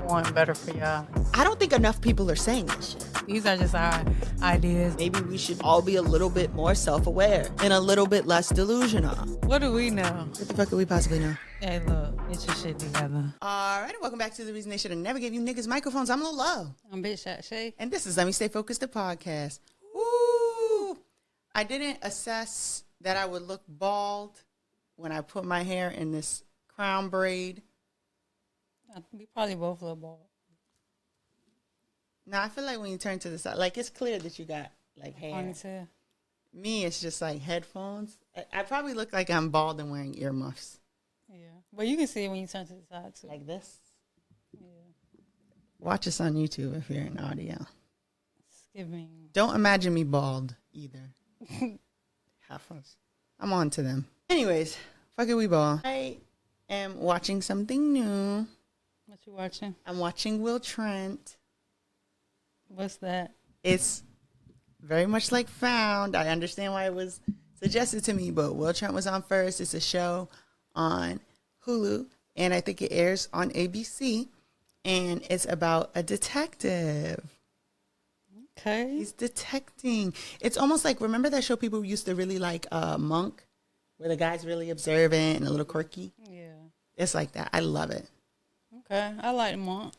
want better for y'all. I don't think enough people are saying this shit. These are just our ideas. Maybe we should all be a little bit more self-aware and a little bit less delusional. What do we know? What the fuck could we possibly know? Hey, look, get your shit together. All right, welcome back to The Reason They Should Have Never Gave You Niggas Microphones. I'm Lil Low. I'm Shae. And this is Let Me Stay Focused, the podcast. Woo! I didn't assess that I would look bald when I put my hair in this crown braid. We probably both look bald. No, I feel like when you turn to the side, like it's clear that you got like hair. Ponytail. Me, it's just like headphones. I probably look like I'm bald and wearing earmuffs. Yeah, but you can see it when you turn to the side too. Like this. Yeah. Watch us on YouTube if you're in audio. Skipping. Don't imagine me bald either. Half us. I'm on to them. Anyways, fuck it, we ball. I am watching something new. What you watching? I'm watching Will Trent. What's that? It's very much like Found. I understand why it was suggested to me, but Will Trent was on first. It's a show on Hulu, and I think it airs on ABC, and it's about a detective. Okay. He's detecting. It's almost like, remember that show people used to really like, Monk, where the guy's really observant and a little quirky? Yeah. It's like that. I love it. Okay. I like Monk.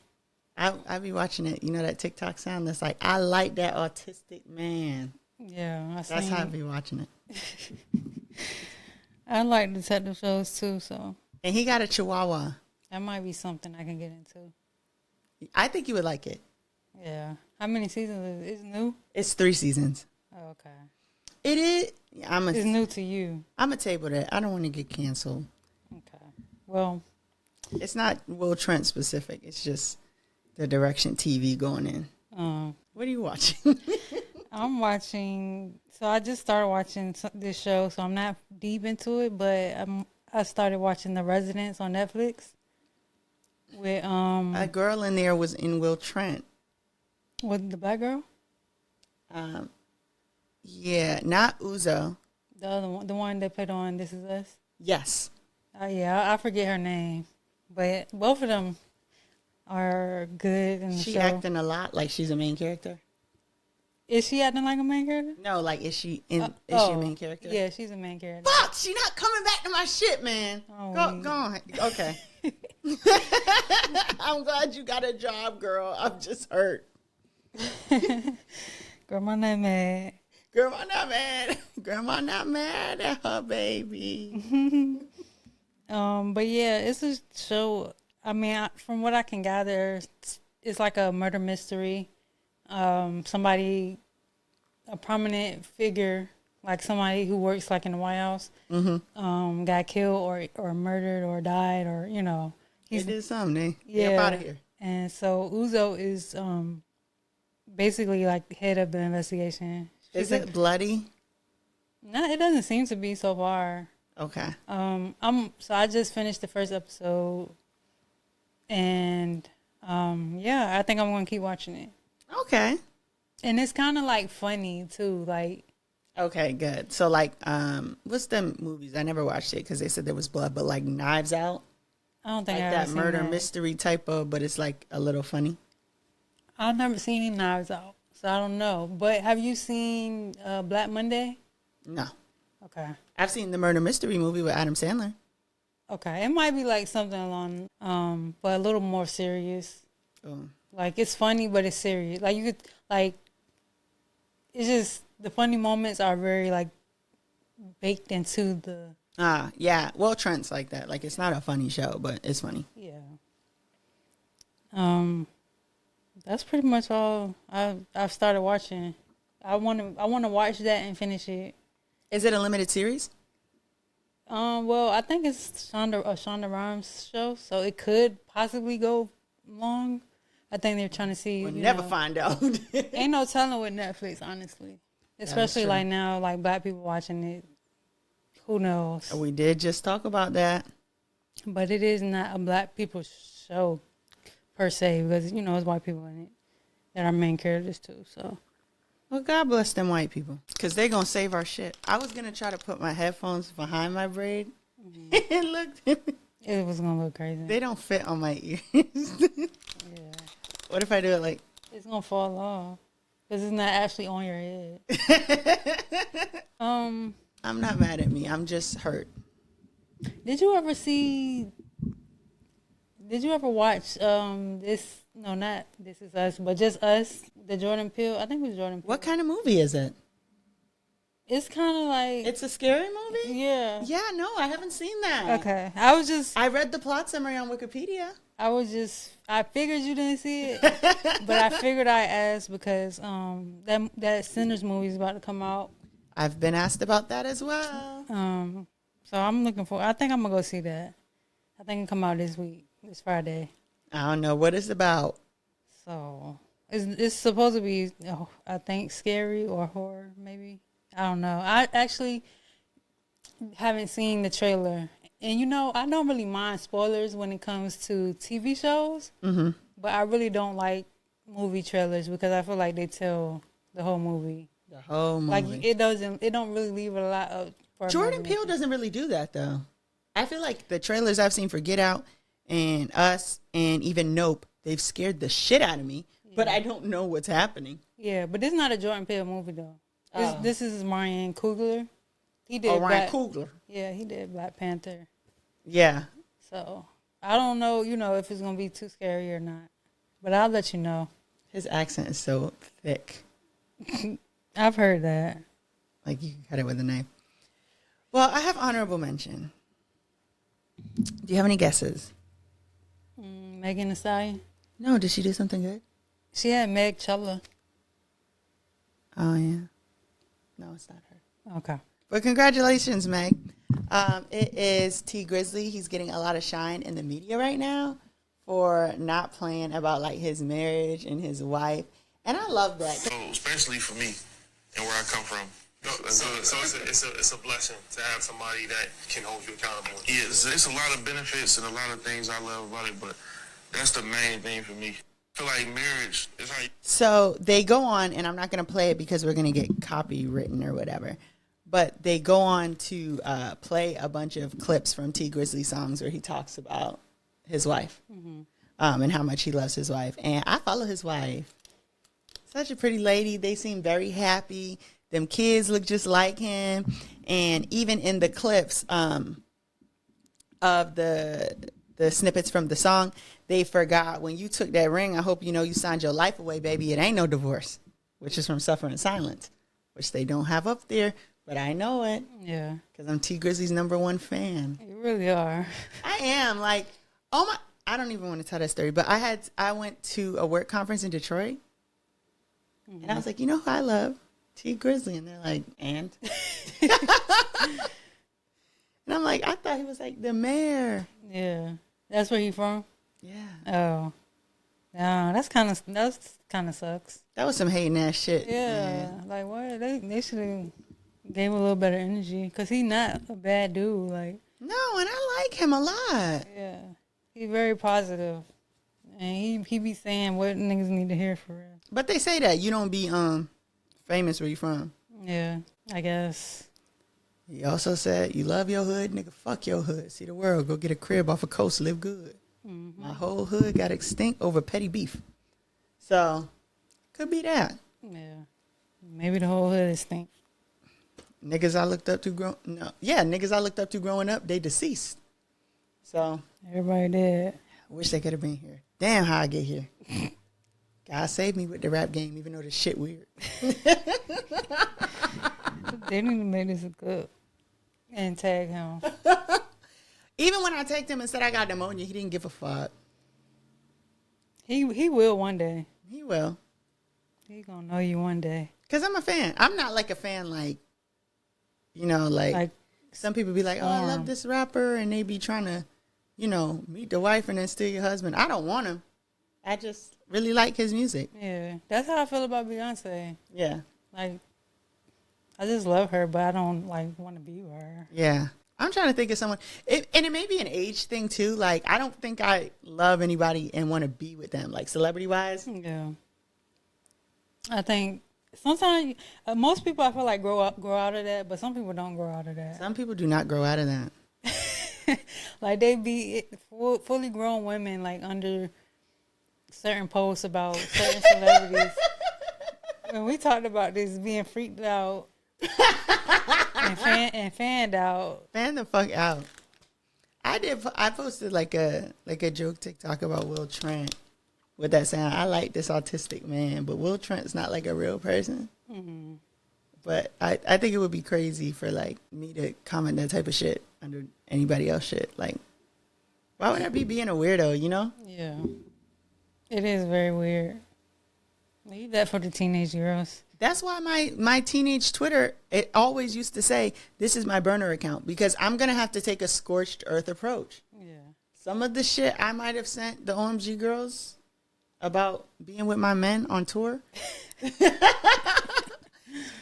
I be watching it. You know that TikTok sound that's like, I like that autistic man. Yeah. That's how I be watching it. I like detective shows too, so. And he got a chihuahua. That might be something I can get into. I think you would like it. Yeah. How many seasons is it? It's new? It's 3 seasons. Oh, okay. It is. It's new to you. I'm a table that. I don't want to get canceled. Okay. Well. It's not Will Trent specific. It's just the direction TV going in. What are you watching? I'm watching. So I just started watching this show, so I'm not deep into it, but I started watching The Residents on Netflix. With a girl in there was in Will Trent. With the black girl? Yeah, not Uzo. The other one, the one that put on This Is Us? Yes. Yeah, I forget her name. But both of them are good in the she show. acting a lot like she's a main character. Is she acting like a main character? No, like is she a main character? Yeah, she's a main character. Fuck, she not coming back to my shit, man. Oh, go on. Okay. I'm glad you got a job, girl. I'm just hurt. Grandma not mad. Grandma not mad. Grandma not mad at her baby. But yeah, it's a show. I mean, from what I can gather, it's like a murder mystery. Somebody, a prominent figure, like somebody who works like in the White House, got killed or murdered or died or, you know. He did something. Yeah. Get out of here. And so Uzo is basically like head of the investigation. Is it bloody? No, it doesn't seem to be so far. Okay. So I just finished the first episode, and yeah, I think I'm gonna keep watching it. Okay. And it's kind of like funny too, like. Okay, good. So like, what's the movies? I never watched it because they said there was blood, but like Knives Out. I don't think like I that ever murder seen that. mystery type of, but it's like a little funny. I've never seen any Knives Out, so I don't know. But have you seen Black Monday? No. Okay. I've seen the murder mystery movie with Adam Sandler. Okay, it might be like something along, but a little more serious. Oh. Like it's funny, but it's serious. Like you could like, it's just the funny moments are very like baked into the. Yeah. Well, Trent's like that. Like it's not a funny show, but it's funny. Yeah. That's pretty much all I've started watching. I want to watch that and finish it. Is it a limited series? Well, I think it's Shonda Rhimes show, so it could possibly go long. I think they're trying to see. We'll never find out. Ain't no telling with Netflix, honestly. Especially like now, like black people watching it. Who knows? We did just talk about that. But it is not a black people show per se, because you know it's white people in it that are main characters too. So. Well, God bless them white people, because they're going to save our shit. I was going to try to put my headphones behind my braid. It looked... It was going to look crazy. They don't fit on my ears. Yeah. What if I do it like? It's gonna fall off because it's not actually on your head. I'm not mad at me. I'm just hurt. Did you ever see? Did you ever watch this? No, not This Is Us, but just Us. The Jordan Peele. I think it was Jordan Peele. What kind of movie is it? It's kind of like It's a scary movie? Yeah. Yeah, no, I haven't seen that. Okay. I read the plot summary on Wikipedia. I figured you didn't see it, but I figured I asked because that Sinners movie is about to come out. I've been asked about that as well. So I'm looking for. I think I'm gonna go see that. I think it come out this week, this Friday. I don't know what it's about. So it's supposed to be, I think, scary or horror, maybe. I don't know. I actually haven't seen the trailer. And, I don't really mind spoilers when it comes to TV shows. Mm-hmm. But I really don't like movie trailers because I feel like they tell the whole movie. The whole movie. Like, it don't really leave a lot up for Jordan Peele doesn't really do that, though. I feel like the trailers I've seen for Get Out and Us and even Nope, they've scared the shit out of me. Yeah. But I don't know what's happening. Yeah, but this is not a Jordan Peele movie, though. This is Ryan Coogler. He did Ryan Coogler. Yeah, he did Black Panther. Yeah. So, I don't know, if it's going to be too scary or not. But I'll let you know. His accent is so thick. I've heard that. Like, you can cut it with a knife. Well, I have honorable mention. Do you have any guesses? Megan Thee Stallion? No, did she do something good? She had Meg Chella. Oh, yeah. No, it's not her. Okay. But congratulations, Meg. It is T Grizzly. He's getting a lot of shine in the media right now for not playing about like his marriage and his wife. And I love that. So, especially for me and where I come from. So it's a blessing to have somebody that can hold you accountable. Yeah, it's a lot of benefits and a lot of things I love about it, but that's the main thing for me. I feel like marriage is how you... So they go on, and I'm not going to play it because we're going to get copywritten or whatever, but they go on to play a bunch of clips from T Grizzly songs where he talks about his wife and how much he loves his wife. And I follow his wife. Such a pretty lady. They seem very happy. Them kids look just like him. And even in the clips of the snippets from the song, they forgot, when you took that ring, I hope you know you signed your life away, baby. It ain't no divorce, which is from Suffer in Silence, which they don't have up there, but I know it. Yeah. Because I'm T Grizzly's #1 fan. You really are. I am. Like, oh my, I don't even want to tell that story, but I went to a work conference in Detroit, and I was like, you know who I love? T Grizzly. And they're like, and? And I'm like, I thought he was like the mayor. Yeah. That's where he from? Yeah. Oh. No, that's kind of sucks. That was some hating ass shit. Yeah. Man. Like, what? They should have gave him a little better energy. Because he's not a bad dude. Like. No, and I like him a lot. Yeah. He's very positive. And he be saying what niggas need to hear for real. But they say that you don't be famous where you from. Yeah, I guess. He also said, you love your hood, nigga, fuck your hood. See the world, go get a crib off a coast, live good. Mm-hmm. My whole hood got extinct over petty beef. So, could be that. Yeah. Maybe the whole hood is stink. Niggas I looked up to growing up, they deceased. So. Everybody did. I wish they could have been here. Damn, how I get here. God saved me with the rap game, even though the shit weird. They need to make this a clip and tag him. Even when I tagged him and said I got pneumonia, he didn't give a fuck. He will one day. He will. He gonna know you one day. Because I'm a fan. I'm not like a fan like some people be like, oh, I love this rapper, and they be trying to, meet the wife and then steal your husband. I don't want him. I just really like his music. Yeah, that's how I feel about Beyonce. Yeah. Like, I just love her, but I don't, want to be with her. Yeah. I'm trying to think of someone. And it may be an age thing, too. Like, I don't think I love anybody and want to be with them, like, celebrity-wise. Yeah. I think sometimes, most people I feel like grow out of that, but some people don't grow out of that. Some people do not grow out of that. Like, they be fully grown women, like, under certain posts about certain celebrities. When we talked about this being freaked out and fanned out. Fan the fuck out. I posted like a joke TikTok about Will Trent with that saying, I like this autistic man, but Will Trent's not like a real person. Mm-hmm. But I think it would be crazy for like me to comment that type of shit under anybody else shit. Like, why would I be being a weirdo, you know? Yeah. It is very weird. Leave that for the teenage girls. That's why my teenage Twitter, it always used to say, this is my burner account, because I'm going to have to take a scorched earth approach. Yeah. Some of the shit I might have sent the OMG girls about being with my men on tour,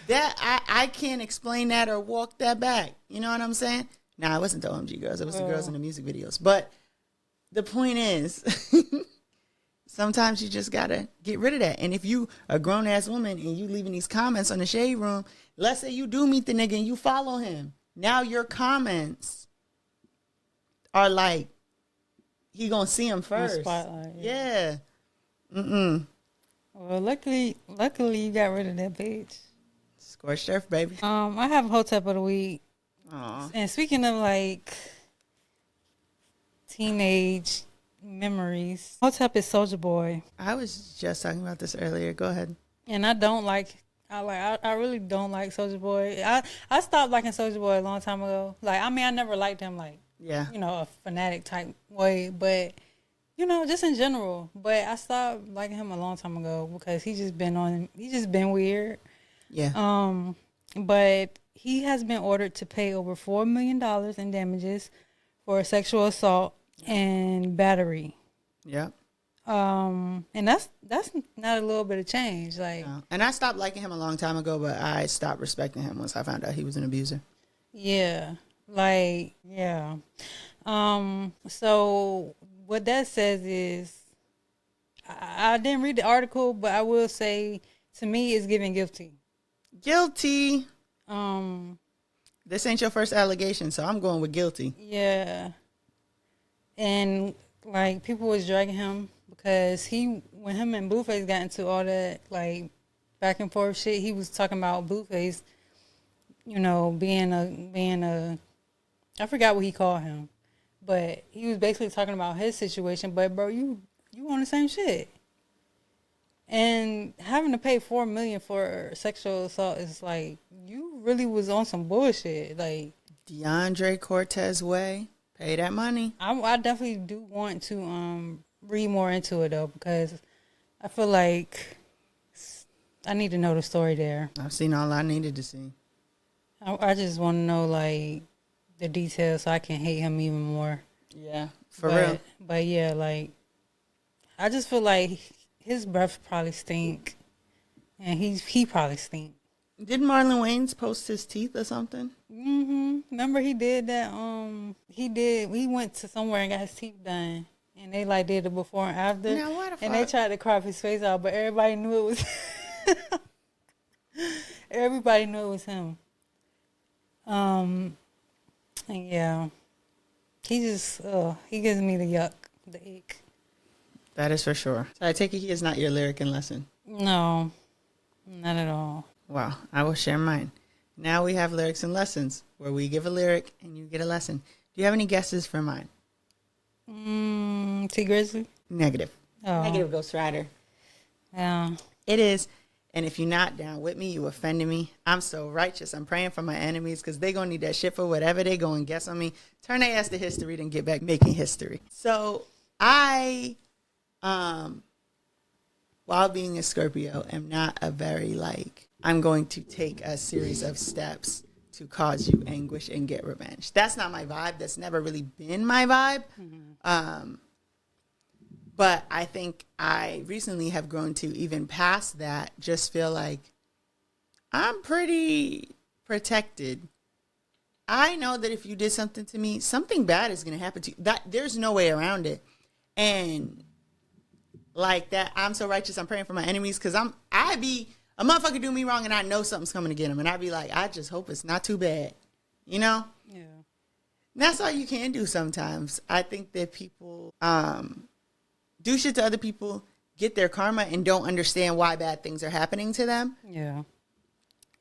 that I can't explain that or walk that back. You know what I'm saying? Nah, it wasn't the OMG girls. It was the girls in the music videos. But the point is, sometimes you just got to get rid of that. And if you a grown-ass woman and you leaving these comments on the Shade Room, let's say you do meet the nigga and you follow him. Now your comments are like, he going to see him first. Spotlight. Yeah. Mm-mm. Well, luckily you got rid of that page. Scorched earth, baby. I have a Hotep of the week. Aww. And speaking of like teenage memories, Hotep is Soulja Boy. I was just talking about this earlier. Go ahead. And I really don't like Soulja Boy. I stopped liking Soulja Boy a long time ago. Like, I mean, I never liked him like, yeah, you know, a fanatic type way, but you know, just in general. But I stopped liking him a long time ago because he's just been weird. Yeah. But he has been ordered to pay over $4 million in damages for sexual assault and battery. Yeah. And that's not a little bit of change. Like, no. And I stopped liking him a long time ago, but I stopped respecting him once I found out he was an abuser. Yeah. Like, yeah. So what that says is, I didn't read the article, but I will say, to me, it's giving guilty. Guilty. This ain't your first allegation, so I'm going with guilty. Yeah. And like, people was dragging him because when him and Blueface got into all that like back and forth shit, he was talking about Blueface, you know, being a I forgot what he called him, but he was basically talking about his situation. But bro, you on the same shit. And having to pay $4 million for sexual assault is like, you really was on some bullshit. Like, DeAndre Cortez way, pay that money. I definitely do want to read more into it though, because I feel like I need to know the story there. I've seen all I needed to see. I just want to know like the details so I can hate him even more. Yeah, for real. But yeah, like, I just feel like his breath probably stink, and he probably stink. Did Marlon Wayans post his teeth or something? Mm-hmm. Remember he did that? He went to somewhere and got his teeth done, and they like did it before and after. Now what the fuck? And they tried to crop his face out, but everybody knew it was. Everybody knew it was him. And yeah, he just he gives me the yuck, the ick. That is for sure. So I take it he is not your lyric and lesson. No, not at all. Wow, I will share mine. Now we have lyrics and lessons, where we give a lyric and you get a lesson. Do you have any guesses for mine? T Grizzly? Negative. Oh. Negative, Ghost Rider. Yeah. It is. And if you're not down with me, you offended me. I'm so righteous. I'm praying for my enemies because they're going to need that shit for whatever they go and guess on me. Turn their ass to history, then get back making history. So I, while being a Scorpio, am not a very like, I'm going to take a series of steps to cause you anguish and get revenge. That's not my vibe. That's never really been my vibe. Mm-hmm. But I think I recently have grown to, even past that, just feel like I'm pretty protected. I know that if you did something to me, something bad is going to happen to you. That there's no way around it. And like that, I'm so righteous, I'm praying for my enemies, because a motherfucker do me wrong and I know something's coming to get him. And I be like, I just hope it's not too bad. You know? Yeah. And that's all you can do sometimes. I think that people do shit to other people get their karma and don't understand why bad things are happening to them. Yeah.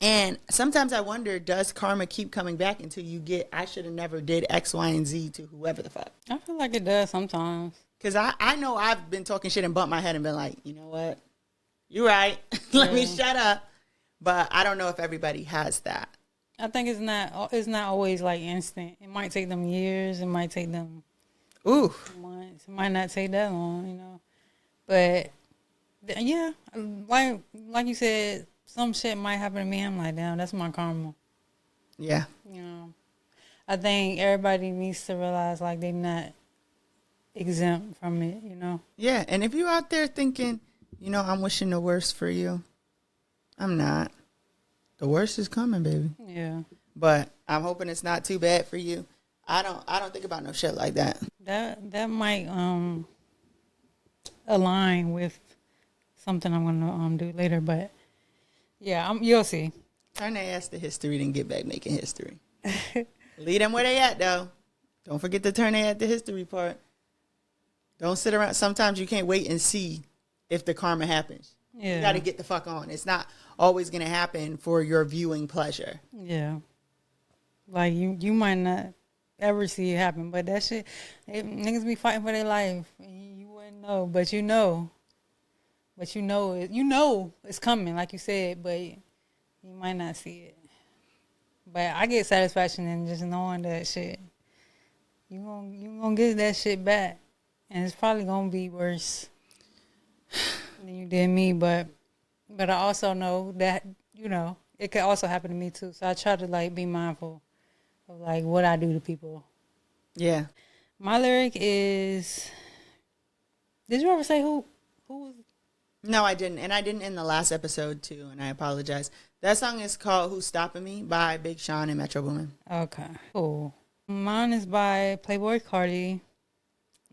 And sometimes I wonder, does karma keep coming back until you get, I should have never did X, Y, and Z to whoever the fuck? I feel like it does sometimes. Because I know I've been talking shit and bumped my head and been like, you know what? You're right. Let me shut up. But I don't know if everybody has that. I think it's not always like instant. It might take them years. It might take them months. It might not take that long, you know. But yeah, like you said, some shit might happen to me. I'm like, damn, that's my karma. Yeah. You know, I think everybody needs to realize like they're not exempt from it, you know. Yeah, and if you out there thinking, you know, I'm wishing the worst for you, I'm not. The worst is coming, baby. Yeah. But I'm hoping it's not too bad for you. I don't think about no shit like that. That might align with something I'm gonna do later, but yeah, you'll see. Turn their ass to history, then get back making history. Leave them where they at, though. Don't forget to turn their ass to history part. Don't sit around. Sometimes you can't wait and see if the karma happens. Yeah. You got to get the fuck on. It's not always going to happen for your viewing pleasure. Yeah. Like, you might not ever see it happen, but that shit, niggas be fighting for their life. And you wouldn't know, but you know. But you know it's coming, like you said, but you might not see it. But I get satisfaction in just knowing that shit. You gonna get that shit back. And it's probably gonna be worse than you did me, but I also know that, you know, it could also happen to me too. So I try to like be mindful of like what I do to people. Yeah. My lyric is, did you ever say who was? No, I didn't. And I didn't in the last episode too, and I apologize. That song is called Who's Stopping Me by Big Sean and Metro Boomin. Okay, cool. Mine is by Playboy Cardi.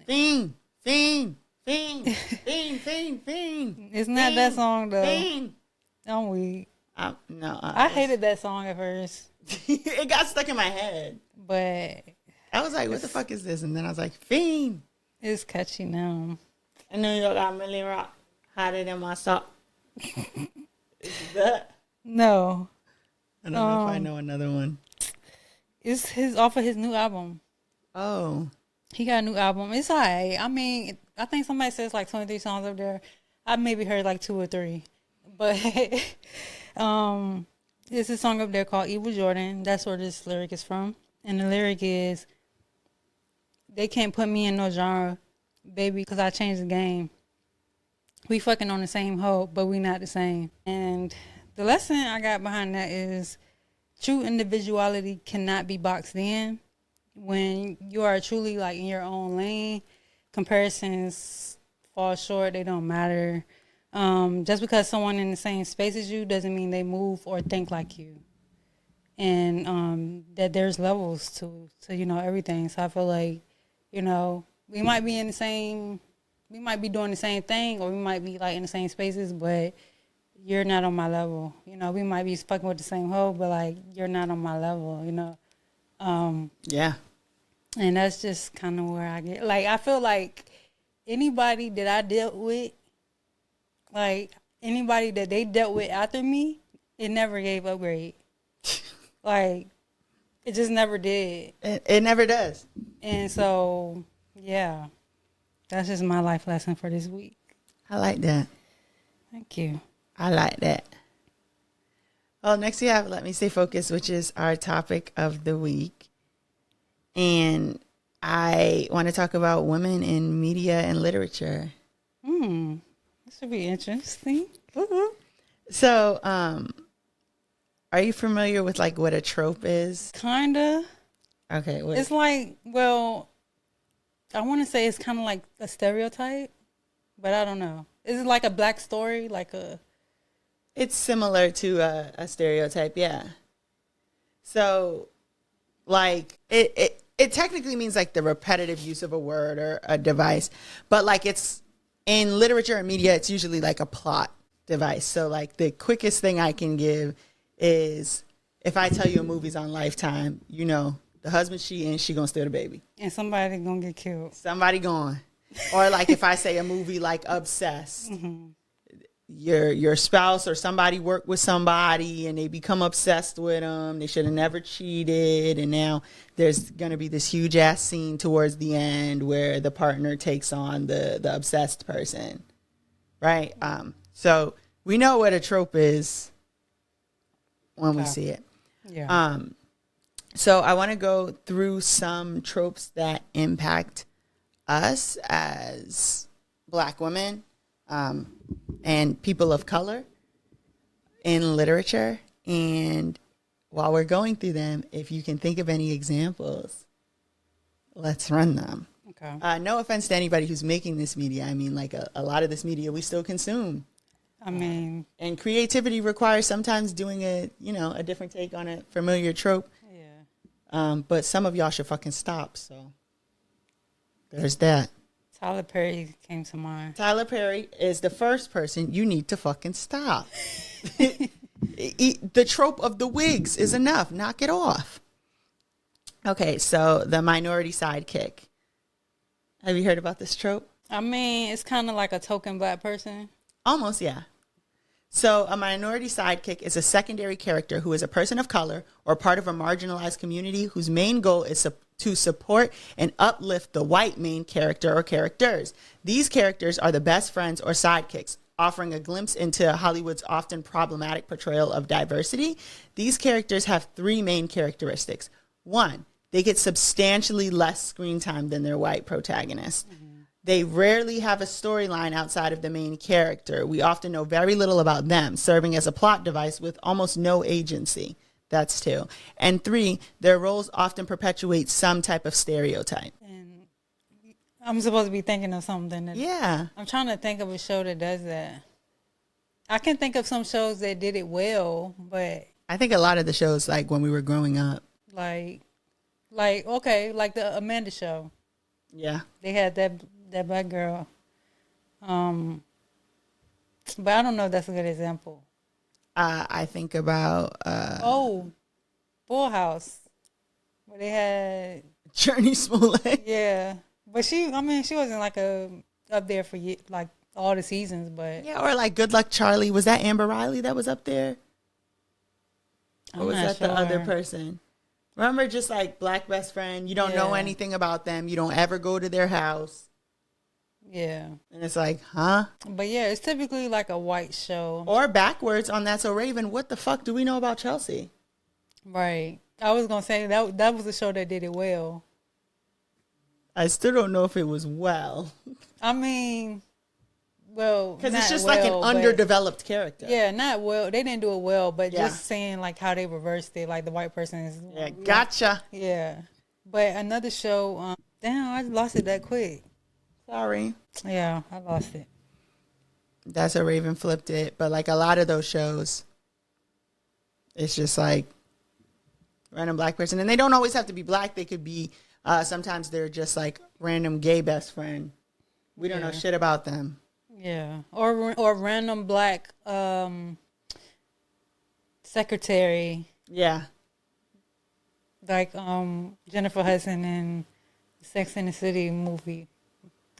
Fiend. Isn't that that song though? Fiend. I'm weak. No. I hated that song at first. It got stuck in my head. But I was like, what the fuck is this? And then I was like, Fiend. It's catchy now. I New York got Millie Rock hotter than my sock. Is that? No. I don't know if I know another one. It's off of his new album. Oh. He got a new album. It's alright. I mean, I think somebody says like 23 songs up there. I maybe heard like 2 or 3. But there's a song up there called Evil Jordan. That's where this lyric is from. And the lyric is, they can't put me in no genre, baby, because I changed the game. We fucking on the same hoe, but we not the same. And the lesson I got behind that is true individuality cannot be boxed in. When you are truly like in your own lane, comparisons fall short. They don't matter. Just because someone in the same space as you doesn't mean they move or think like you. And that there's levels to you know, everything. So I feel like, you know, we might be doing the same thing, or we might be like in the same spaces, but you're not on my level. You know, we might be fucking with the same hoe, but like you're not on my level, you know. Yeah. And that's just kind of where I get, like, I feel like anybody that I dealt with, like anybody that they dealt with after me, it never gave upgrade. Like, it just never did. It never does. And so, yeah, that's just my life lesson for this week. I like that. Thank you. I like that. Well, next we have Let Me Stay Focused, which is our topic of the week. And I want to talk about women in media and literature. This would be interesting. So, are you familiar with like what a trope is? Kinda. Okay. It's like, well, I want to say it's kind of like a stereotype, but I don't know. Is it like a black story? It's similar to a stereotype, yeah. So, like, it technically means like the repetitive use of a word or a device, but like it's in literature and media, it's usually like a plot device. So, like, the quickest thing I can give is if I tell you a movie's on Lifetime, you know, the husband cheating, she gonna steal the baby. And somebody gonna get killed. Somebody gone. Or like if I say a movie like Obsessed, your spouse or somebody worked with somebody and they become obsessed with them. They should have never cheated, and now there's gonna be this huge ass scene towards the end where the partner takes on the obsessed person, right? So we know what a trope is when we see it. Yeah. So I want to go through some tropes that impact us as Black women and people of color in literature. And while we're going through them, if you can think of any examples, let's run them. Okay. No offense to anybody who's making this media. I mean, like a lot of this media we still consume. I mean, And creativity requires sometimes doing a different take on a familiar trope. yeah. But some of y'all should fucking stop. So there's that. Tyler Perry came to mind. Tyler Perry is the first person you need to fucking stop. The trope of the wigs is enough. Knock it off. Okay, so the minority sidekick. Have you heard about this trope? I mean, it's kind of like a token Black person. Almost, yeah. So a minority sidekick is a secondary character who is a person of color or part of a marginalized community whose main goal is to support and uplift the white main character or characters. These characters are the best friends or sidekicks, offering a glimpse into Hollywood's often problematic portrayal of diversity. These characters have three main characteristics. One, they get substantially less screen time than their white protagonists. They rarely have a storyline outside of the main character. We often know very little about them, serving as a plot device with almost no agency. That's two. And three, their roles often perpetuate some type of stereotype. And I'm supposed to be thinking of something. Yeah. I'm trying to think of a show that does that. I can think of some shows that did it well, but I think a lot of the shows, like when we were growing up. like the Amanda Show. Yeah. They had that Black girl. But I don't know if that's a good example. I think about Full House. Where they had Journey Smollett. yeah. But she wasn't like up there for like all the seasons, but Yeah, or like Good Luck Charlie. Was that Amber Riley that was up there? Or was that the other person? Remember, just like Black best friend, you don't know anything about them. You don't ever go to their house. Yeah. And it's like, huh? But yeah, it's typically like a white show. Or backwards on That's So Raven, what the fuck do we know about Chelsea? Right. I was going to say that was a show that did it well. I still don't know if it was well. I mean, well, because it's just like an underdeveloped character. Yeah, not well. They didn't do it well, but just saying like how they reversed it, like the white person is. Yeah, gotcha. Yeah, but another show. Damn, I lost it that quick. Sorry. Yeah, I lost it. That's a Raven flipped it, but like a lot of those shows, it's just like random Black person, and they don't always have to be Black. They could be. Sometimes they're just like random gay best friend. We don't know shit about them. Yeah, or random Black secretary. Yeah, like Jennifer Hudson in Sex and the City movie.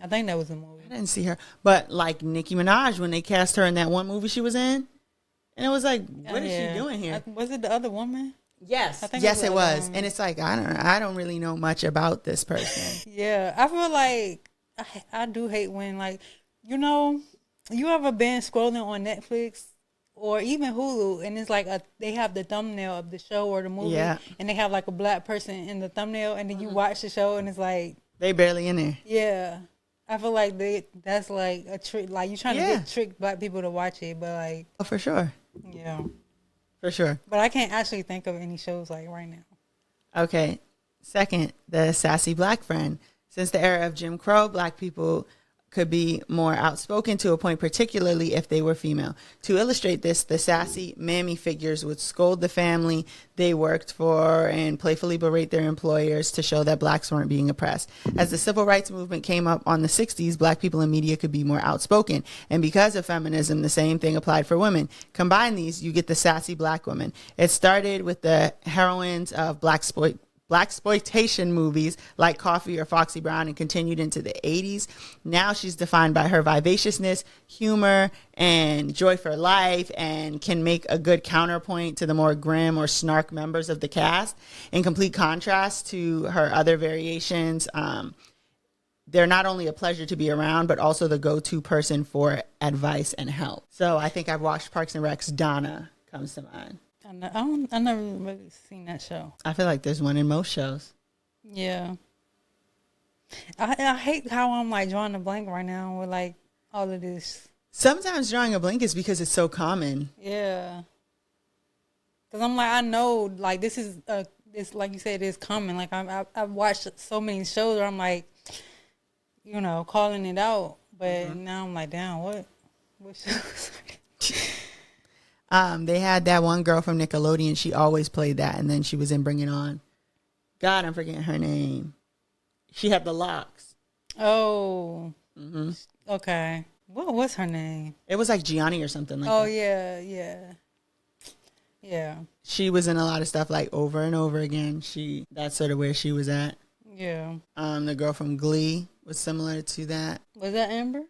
I think that was a movie. I didn't see her, but like Nicki Minaj when they cast her in that one movie she was in, and it was like, what is she doing here? Was it the other woman? Yes, yes, it was. And it's like I don't really know much about this person. Yeah, I feel like I do hate when like you ever been scrolling on Netflix or even Hulu and it's like they have the thumbnail of the show or the movie and they have like a Black person in the thumbnail and then you watch the show and it's like they barely in there. Yeah, I feel like that's like a trick. Like you trying to get trick Black people to watch it, but like for sure. Yeah. For sure. But I can't actually think of any shows like right now. Okay. Second, the sassy Black friend. Since the era of Jim Crow, Black people could be more outspoken to a point, particularly if they were female. To illustrate this, the sassy mammy figures would scold the family they worked for and playfully berate their employers to show that Blacks weren't being oppressed. As the civil rights movement came up on the 60s, Black people in media could be more outspoken. And because of feminism, the same thing applied for women. Combine these, you get the sassy Black woman. It started with the heroines of Black blaxploitation movies like Coffee or Foxy Brown and continued into the 80s. Now she's defined by her vivaciousness, humor, and joy for life, and can make a good counterpoint to the more grim or snark members of the cast. In complete contrast to her other variations, they're not only a pleasure to be around, but also the go-to person for advice and help. So I think I've watched Parks and Rec's Donna comes to mind. I never really seen that show. I feel like there's one in most shows. Yeah. I hate how I'm like drawing a blank right now with like all of this. Sometimes drawing a blank is because it's so common. Yeah. Because I'm like, I know, like, this is, this, like you said, it's common. Like, I've watched so many shows where I'm like, you know, calling it out. But now I'm like, damn, what shows? They had that one girl from Nickelodeon. She always played that, and then she was in Bring It On. God, I'm forgetting her name. She had the locks. Oh. Okay. What was her name? It was like Gianni or something like that. Oh, yeah. Yeah. She was in a lot of stuff like Over and Over Again. That's sort of where she was at. Yeah. The girl from Glee was similar to that. Was that Amber?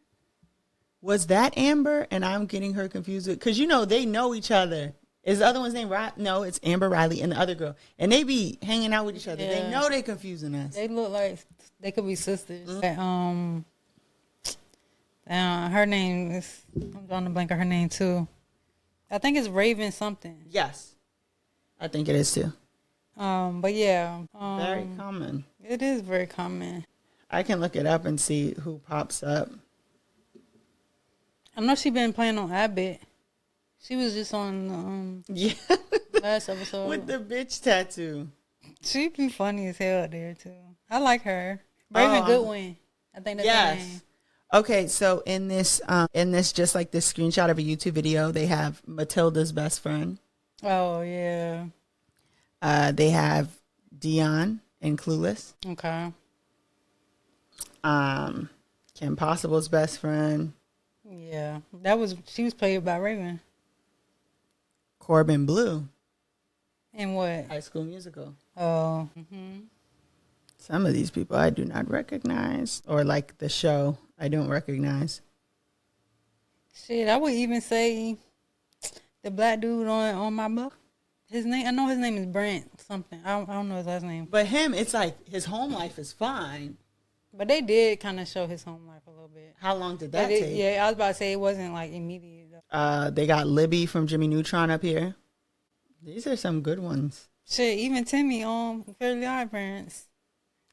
Was that Amber? And I'm getting her confused with, because, you know, they know each other. Is the other one's name Riley? No, it's Amber Riley and the other girl. And they be hanging out with each other. Yeah. They know they confusing us. They look like they could be sisters. Her name is, I'm drawing a blank of her name too. I think it's Raven something. Yes. I think it is too. But yeah. Very common. It is very common. I can look it up and see who pops up. I know she been playing on Abbott. She was just on Yeah. last episode. With the bitch tattoo. She be funny as hell there too. I like her. Raven Goodwin. I think that's her name. Okay, so in this just like this screenshot of a YouTube video, they have Matilda's best friend. Oh yeah. They have Dion in Clueless. Okay. Kim Possible's best friend. Yeah. She was played by Raven. Corbin Blue. In what? High School Musical. Oh. Some of these people I do not recognize. Or like the show I don't recognize. Shit, I would even say the black dude on my book. His name, I know his name is Brent something. I don't know his last name. But him, it's like his home life is fine. But they did kind of show his home life a little bit. How long did that take? Yeah, I was about to say it wasn't like immediate. They got Libby from Jimmy Neutron up here. These are some good ones. Shit, even Timmy on Fairly Odd Parents.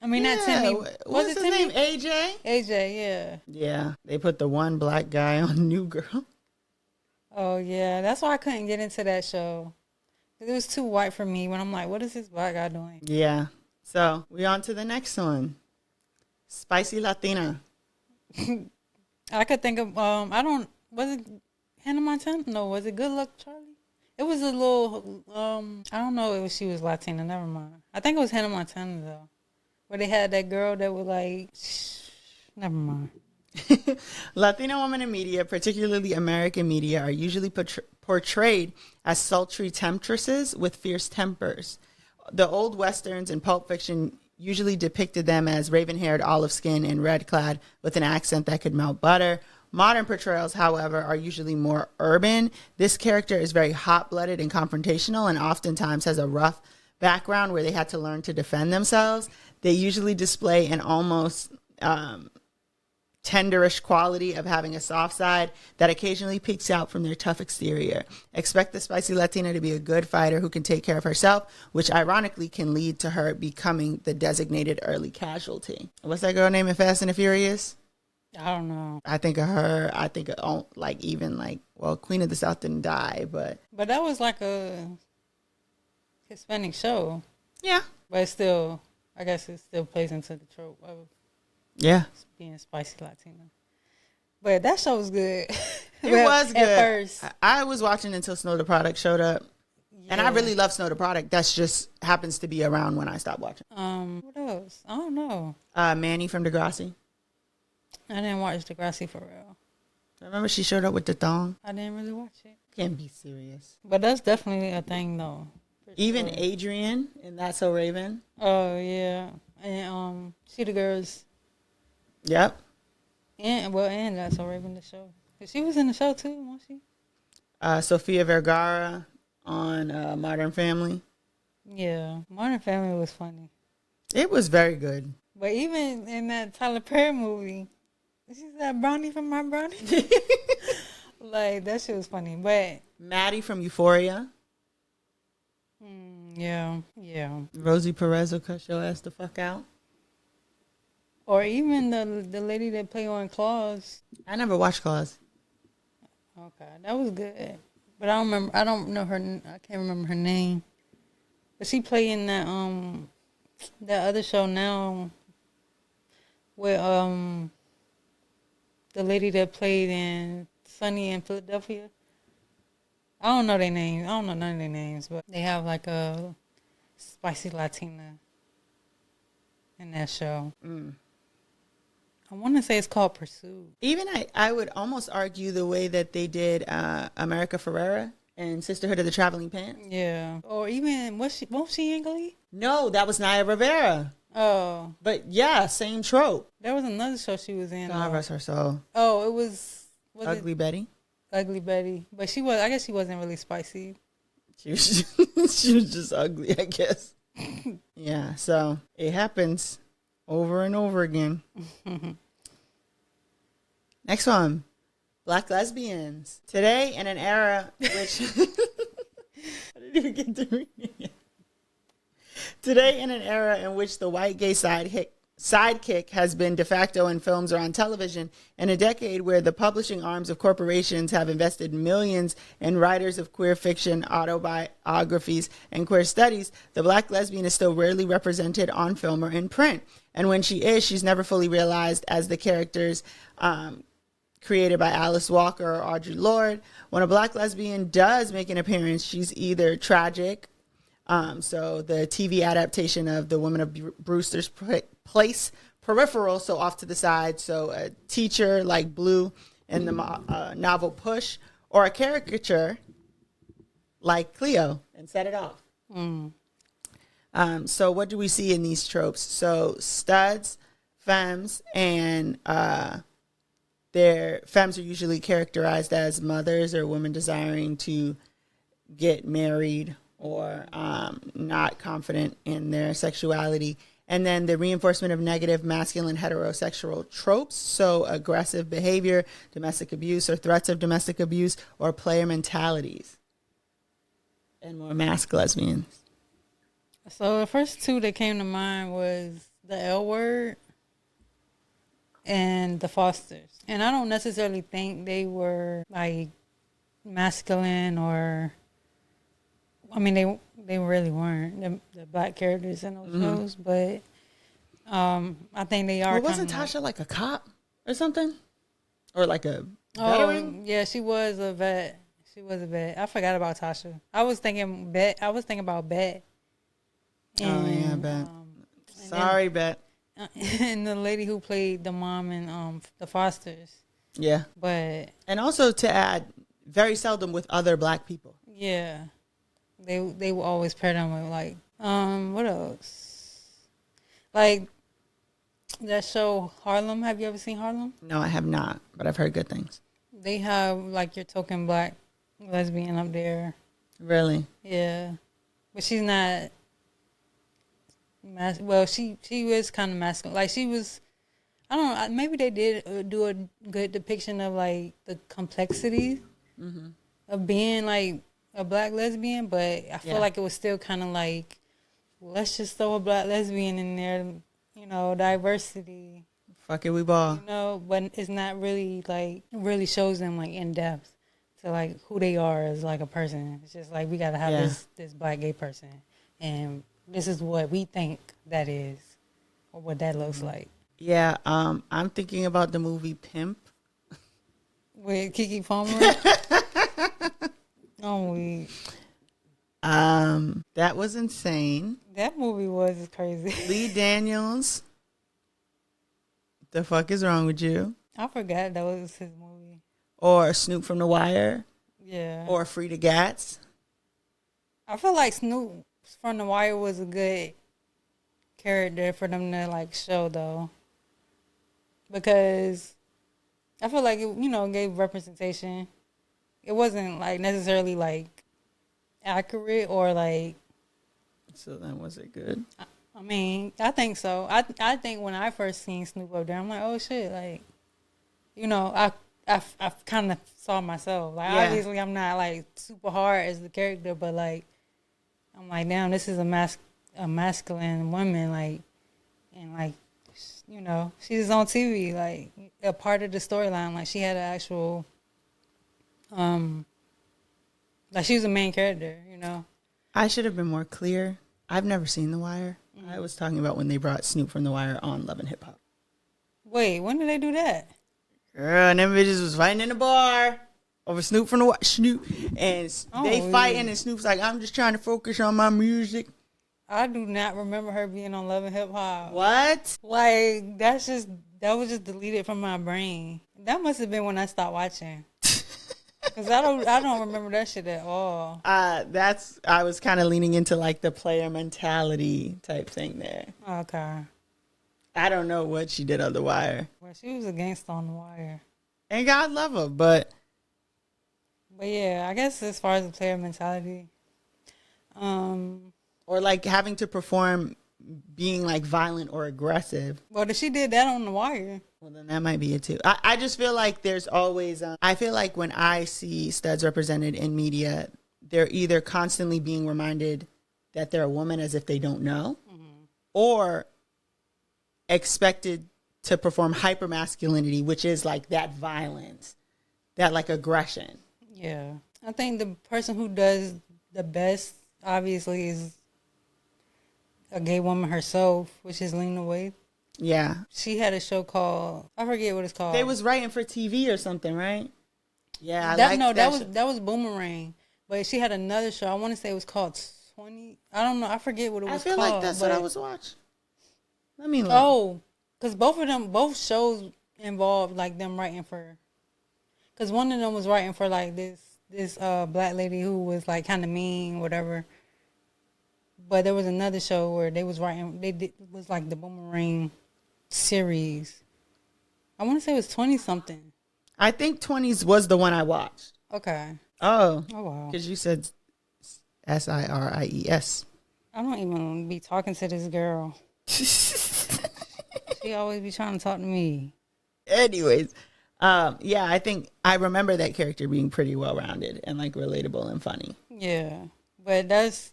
I mean, not Timmy. What's his name? AJ? AJ, yeah. Yeah, they put the one black guy on New Girl. Oh, yeah. That's why I couldn't get into that show. It was too white for me when I'm like, what is this black guy doing? Yeah. So, we on to the next one. Spicy Latina. I could think of, was it Hannah Montana? No, was it Good Luck Charlie? It was a little, I don't know if she was Latina, never mind. I think it was Hannah Montana, though. Where they had that girl that was like, never mind. Latina women in media, particularly American media, are usually portrayed as sultry temptresses with fierce tempers. The old westerns and Pulp Fiction usually depicted them as raven-haired, olive skin, and red-clad with an accent that could melt butter. Modern portrayals, however, are usually more urban. This character is very hot-blooded and confrontational and oftentimes has a rough background where they had to learn to defend themselves. They usually display an almost tenderish quality of having a soft side that occasionally peeks out from their tough exterior. Expect the spicy Latina to be a good fighter who can take care of herself, which ironically can lead to her becoming the designated early casualty. What's that girl name in Fast and the Furious? I don't know. I think of her. I think of Queen of the South didn't die, but that was like a Hispanic show. Yeah. But still, I guess it still plays into the trope of being spicy Latina. But that show was good. It was good. At first. I was watching until Snow the Product showed up. Yeah. And I really love Snow the Product. That's just happens to be around when I stopped watching. What else? I don't know. Manny from Degrassi. I didn't watch Degrassi for real. Remember she showed up with the thong? I didn't really watch it. Can't be serious. But that's definitely a thing though. Even sure. Adrian in That's So Raven. Oh yeah, and See the Girls, Yep. and That's So Raven the show. 'Cause she was in the show too, wasn't she? Sofia Vergara on Modern Family. Yeah, Modern Family was funny, It was very good. but even in that Tyler Perry movie, she said brownie from my brownie. Like that shit was funny, but Maddie from Euphoria. yeah. Rosie Perez will cuss your ass the fuck out. Or even the lady that played on Claws. I never watched Claws. Okay, that was good, but I don't remember. I don't know her. I can't remember her name. But she played in that other show now with the lady that played in Sunny in Philadelphia. I don't know their names. I don't know none of their names, but they have like a spicy Latina in that show. I want to say it's called Pursuit. Even I would almost argue the way that they did America Ferrera and Sisterhood of the Traveling Pants. Yeah. Or even, won't she in Glee? No, that was Naya Rivera. Oh. But yeah, same trope. There was another show she was in. God rest her soul. Oh, it was Ugly Betty. Ugly Betty. But I guess she wasn't really spicy. She was just ugly, I guess. Yeah, so it happens over and over again. Next one. Black Lesbians. Today in an era which I didn't even get to read it. Today in an era in which the white gay sidekick has been de facto in films or on television, in a decade where the publishing arms of corporations have invested millions in writers of queer fiction, autobiographies, and queer studies, the black lesbian is still rarely represented on film or in print. And when she is, she's never fully realized as the characters created by Alice Walker or Audre Lorde. When a black lesbian does make an appearance, she's either tragic, so the TV adaptation of The Women of Brewster's Place, Peripheral, so off to the side, so a teacher like Blue in the novel Push, or a caricature like Cleo and Set It Off. So what do we see in these tropes? So studs, femmes, and their femmes are usually characterized as mothers or women desiring to get married or not confident in their sexuality. And then the reinforcement of negative masculine heterosexual tropes, so aggressive behavior, domestic abuse or threats of domestic abuse, or player mentalities. And more masked lesbians. So the first two that came to mind was the L Word and the Fosters. And I don't necessarily think they were like masculine or, I mean, they really weren't the black characters in those shows, but I think they are. Well, wasn't Tasha like a cop or something, or like a veteran? Oh, yeah, she was a vet. She was a vet. I forgot about Tasha. I was thinking Bet. I was thinking about Bet. And, oh yeah, Bet. Sorry, Bet. And the lady who played the mom in the Fosters. Yeah, but and also to add, very seldom with other black people. Yeah. They will always pair them with like what else? Like that show Harlem. Have you ever seen Harlem? No, I have not, but I've heard good things. They have like your token black lesbian up there. Really? Yeah, but she's not. Well, she was kind of masculine. Like she was. I don't know. Maybe they did do a good depiction of like the complexity of being like a black lesbian, but I feel like it was still kind of like, let's just throw a black lesbian in there, you know, diversity. Fuck it, we ball. You know, but it's not really like, it really shows them like in depth to like who they are as like a person. It's just like, we got to have this black gay person, and this is what we think that is, or what that looks like. Yeah, I'm thinking about the movie Pimp. With Keke Palmer. Oh, that was insane. That movie was crazy. Lee Daniels. The fuck is wrong with you? I forgot that was his movie. Or Snoop from The Wire. Yeah. Or Frida Gatz. I feel like Snoop from The Wire was a good character for them to like show though, because I feel like it, gave representation. It wasn't like necessarily like accurate or like. So then, was it good? I mean, I think so. I think when I first seen Snoop up there, I'm like, oh shit, like, I kind of saw myself. Like, obviously, I'm not like super hard as the character, but like, I'm like, damn, this is a masculine woman, like, and like, she's on TV, like a part of the storyline. Like, she had an actual, like she was a main character, I should have been more clear. I've never seen The Wire. I was talking about when they brought Snoop from The Wire on Love and Hip Hop. Wait, when did they do that? Girl, and them bitches was fighting in the bar over Snoop from The Wire. Snoop. And they fighting, and Snoop's like, I'm just trying to focus on my music. I do not remember her being on Love and Hip Hop. What? Like, that was just deleted from my brain. That must have been when I stopped watching. Cause I don't remember that shit at all. I was kind of leaning into like the player mentality type thing there. Okay. I don't know what she did on The Wire. Well, she was a gangster on The Wire. And God love her, but yeah, I guess as far as the player mentality, or like having to perform being like violent or aggressive. Well, if she did that on The Wire. Well, then that might be it too. I just feel like there's always, I feel like when I see studs represented in media, they're either constantly being reminded that they're a woman as if they don't know, or expected to perform hypermasculinity, which is like that violence, that like aggression. Yeah. I think the person who does the best, obviously, is a gay woman herself, which is Lena Waithe. Yeah. She had a show called, I forget what it's called. They was writing for TV or something, right? Yeah, that was Boomerang. But she had another show. I want to say it was called 20. I don't know. I forget what it was called. I feel like that's what I was watching. Let me look. Oh, because both shows involved like them writing for. Because one of them was writing for like this black lady who was like kind of mean, whatever. But there was another show where they was writing. It was like the Boomerang series. I want to say it was 20 something. I think 20s was the one I watched. Okay. Oh wow. Because you said SIRIES. I don't even be talking to this girl. She always be trying to talk to me. Anyways, yeah, I think I remember that character being pretty well rounded and like relatable and funny. Yeah, but that's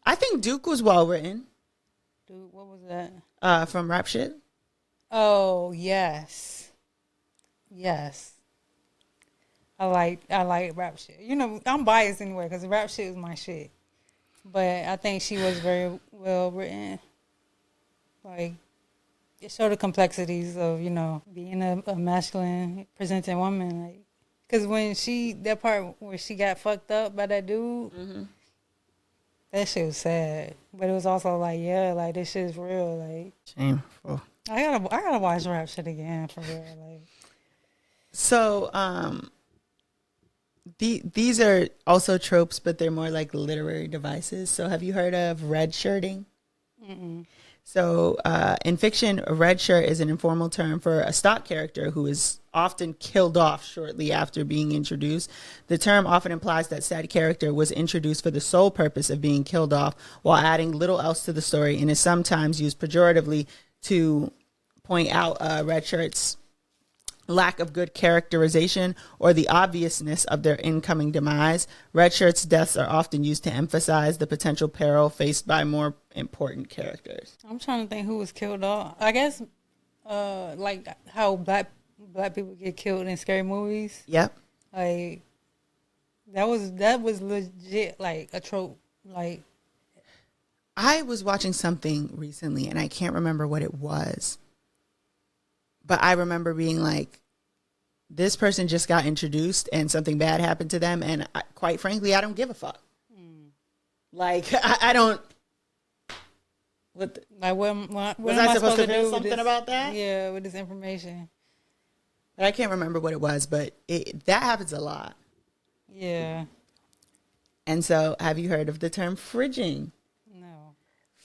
I think Duke was well written. Dude, what was that? From Rap Shit. Oh yes. I like Rap Shit. I'm biased anyway because Rap Shit is my shit. But I think she was very well written. Like, it showed the complexities of being a masculine presenting woman. Like, because when that part where she got fucked up by that dude, that shit was sad. But it was also like, yeah, like this shit is real. Like, shameful. I gotta watch Rap Shit again for real. Like, so these are also tropes, but they're more like literary devices. So have you heard of red shirting? Mm-mm. So in fiction, a red shirt is an informal term for a stock character who is often killed off shortly after being introduced. The term often implies that said character was introduced for the sole purpose of being killed off while adding little else to the story, and is sometimes used pejoratively to point out red shirts' lack of good characterization or the obviousness of their incoming demise. Red shirts' deaths are often used to emphasize the potential peril faced by more important characters. I'm trying to think who was killed off. I guess like how black people get killed in scary movies. Yep. Like that was legit like a trope. Like, I was watching something recently and I can't remember what it was. But I remember being like, this person just got introduced and something bad happened to them. And quite frankly, I don't give a fuck. Like, I don't. What was I supposed to feel something about that? Yeah, with this information. But I can't remember what it was, but that happens a lot. Yeah. And so, have you heard of the term fridging? No.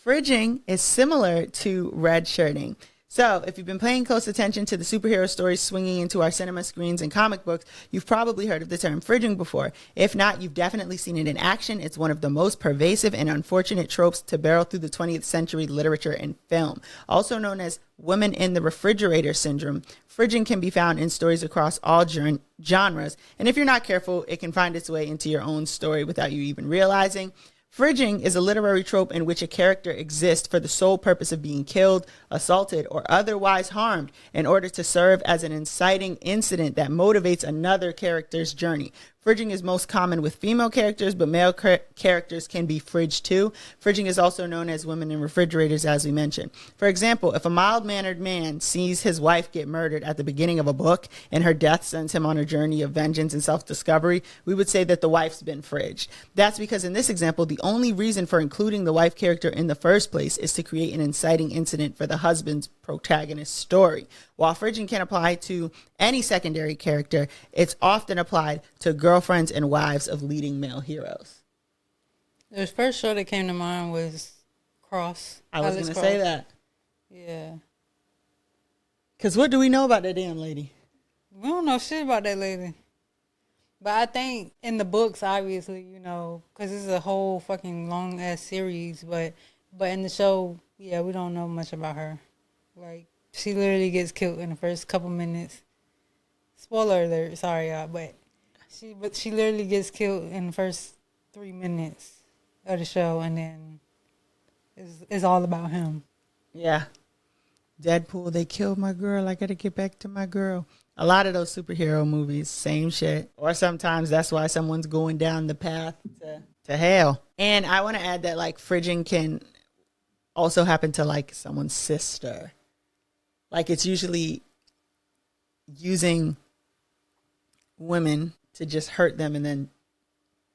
Fridging is similar to red shirting. So, if you've been paying close attention to the superhero stories swinging into our cinema screens and comic books, you've probably heard of the term fridging before. If not, you've definitely seen it in action. It's one of the most pervasive and unfortunate tropes to barrel through the 20th century literature and film. Also known as women in the refrigerator syndrome, fridging can be found in stories across all genres. And if you're not careful, it can find its way into your own story without you even realizing. Fridging is a literary trope in which a character exists for the sole purpose of being killed, assaulted, or otherwise harmed in order to serve as an inciting incident that motivates another character's journey. Fridging is most common with female characters, but male characters can be fridged too. Fridging is also known as women in refrigerators, as we mentioned. For example, if a mild-mannered man sees his wife get murdered at the beginning of a book and her death sends him on a journey of vengeance and self-discovery, we would say that the wife's been fridged. That's because in this example, the only reason for including the wife character in the first place is to create an inciting incident for the husband's protagonist story. While fridging can apply to any secondary character, it's often applied to girlfriends and wives of leading male heroes. The first show that came to mind was Cross. I was going to say that. Yeah. Because what do we know about that damn lady? We don't know shit about that lady. But I think in the books, obviously, you know, because it's a whole fucking long-ass series, but in the show, yeah, we don't know much about her. Like, she literally gets killed in the first couple minutes. Spoiler alert, sorry, y'all, but she literally gets killed in the first 3 minutes of the show, and then it's all about him. Yeah. Deadpool, they killed my girl. I got to get back to my girl. A lot of those superhero movies, same shit. Or sometimes that's why someone's going down the path to hell. And I want to add that, like, fridging can also happen to, like, someone's sister. Like, it's usually using women to just hurt them and then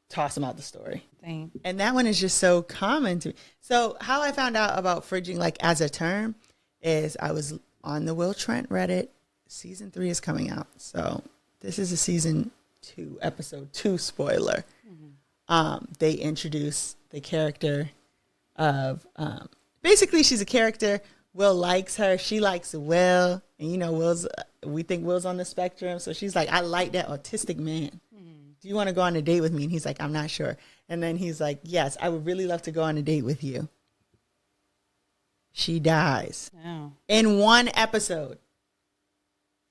toss them out the story. Dang. And that one is just so common to me. So how I found out about fridging, like, as a term is I was on the Will Trent Reddit. Season 3 is coming out. So this is a season 2, episode 2 spoiler. Mm-hmm. They introduce the character of, basically she's a character. Will likes her. She likes Will. And, you know, we think Will's on the spectrum. So she's like, I like that autistic man. Mm-hmm. Do you want to go on a date with me? And he's like, I'm not sure. And then he's like, yes, I would really love to go on a date with you. She dies. Oh. In one episode.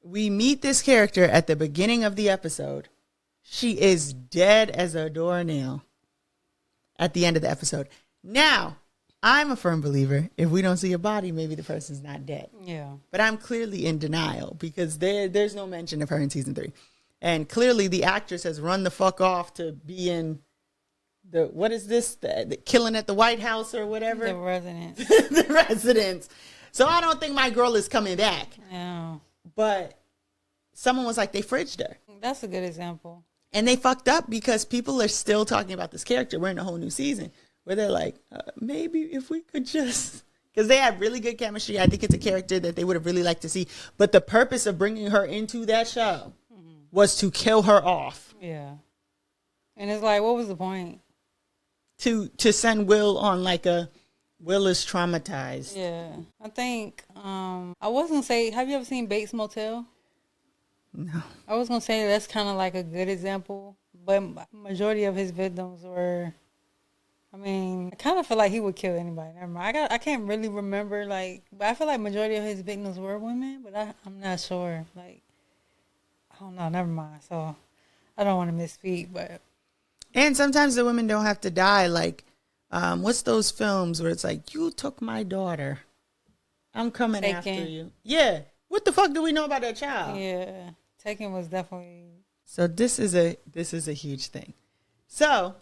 We meet this character at the beginning of the episode. She is dead as a doornail at the end of the episode. Now, I'm a firm believer, if we don't see a body, maybe the person's not dead. Yeah. But I'm clearly in denial because there's no mention of her in season 3. And clearly the actress has run the fuck off to be in what is this? The Killing at the White House or whatever? The Residence. The Residence. So I don't think my girl is coming back. No. But someone was like, they fridged her. That's a good example. And they fucked up because people are still talking about this character. We're in a whole new season where they're like, maybe if we could just... Because they had really good chemistry. I think it's a character that they would have really liked to see. But the purpose of bringing her into that show was to kill her off. Yeah. And it's like, what was the point? To send Will on like a... Will is traumatized. Yeah. I think... I was going to say, have you ever seen Bates Motel? No. I was going to say that's kind of like a good example. But majority of his victims were... I mean, I kind of feel like he would kill anybody. Never mind. I can't really remember, like, but I feel like majority of his victims were women, but I'm not sure. Like, I don't know. Never mind. So I don't want to misspeak, but. And sometimes the women don't have to die. Like, what's those films where it's like, you took my daughter. I'm coming after you. Yeah. What the fuck do we know about that child? Yeah. Taken was definitely. So this is a huge thing. So.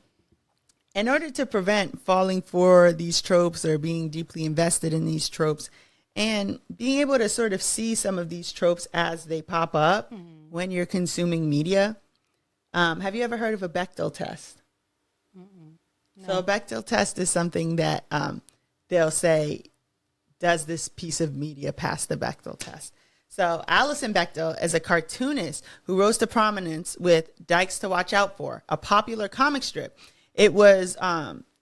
In order to prevent falling for these tropes or being deeply invested in these tropes and being able to sort of see some of these tropes as they pop up when you're consuming media, have you ever heard of a Bechdel test? No. So a Bechdel test is something that they'll say, does this piece of media pass the Bechdel test? So Alison Bechdel is a cartoonist who rose to prominence with Dykes to Watch Out For, a popular comic strip. It was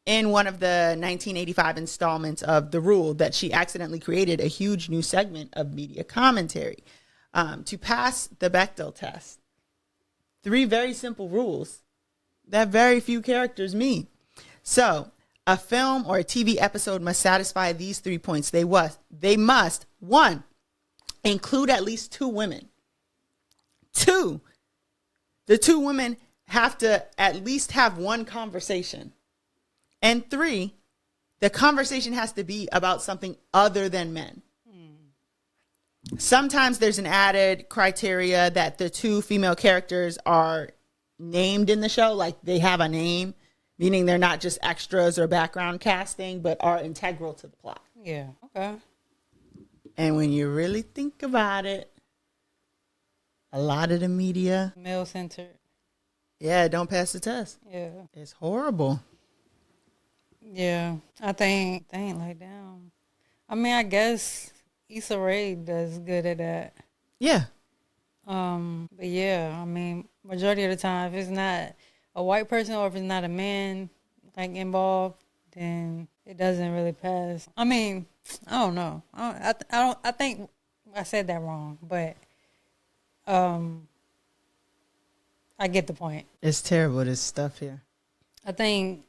in one of the 1985 installments of The Rule that she accidentally created a huge new segment of media commentary. To pass the Bechdel test, 3 very simple rules that very few characters meet. So, a film or a TV episode must satisfy these 3 points. They must, 1, include at least 2 women. 2, the 2 women have to at least have one conversation. And 3, the conversation has to be about something other than men. Sometimes there's an added criteria that the 2 female characters are named in the show, like they have a name, meaning they're not just extras or background casting, but are integral to the plot. Yeah. Okay. And when you really think about it, a lot of the media, Male centered. yeah, don't pass the test. Yeah. It's horrible. Yeah. I think they ain't like down. I mean, I guess Issa Rae does good at that. Yeah. But yeah, I mean, majority of the time, if it's not a white person or if it's not a man like involved, then it doesn't really pass. I mean, I don't know. I think I said that wrong, but I get the point. It's terrible, this stuff here. I think,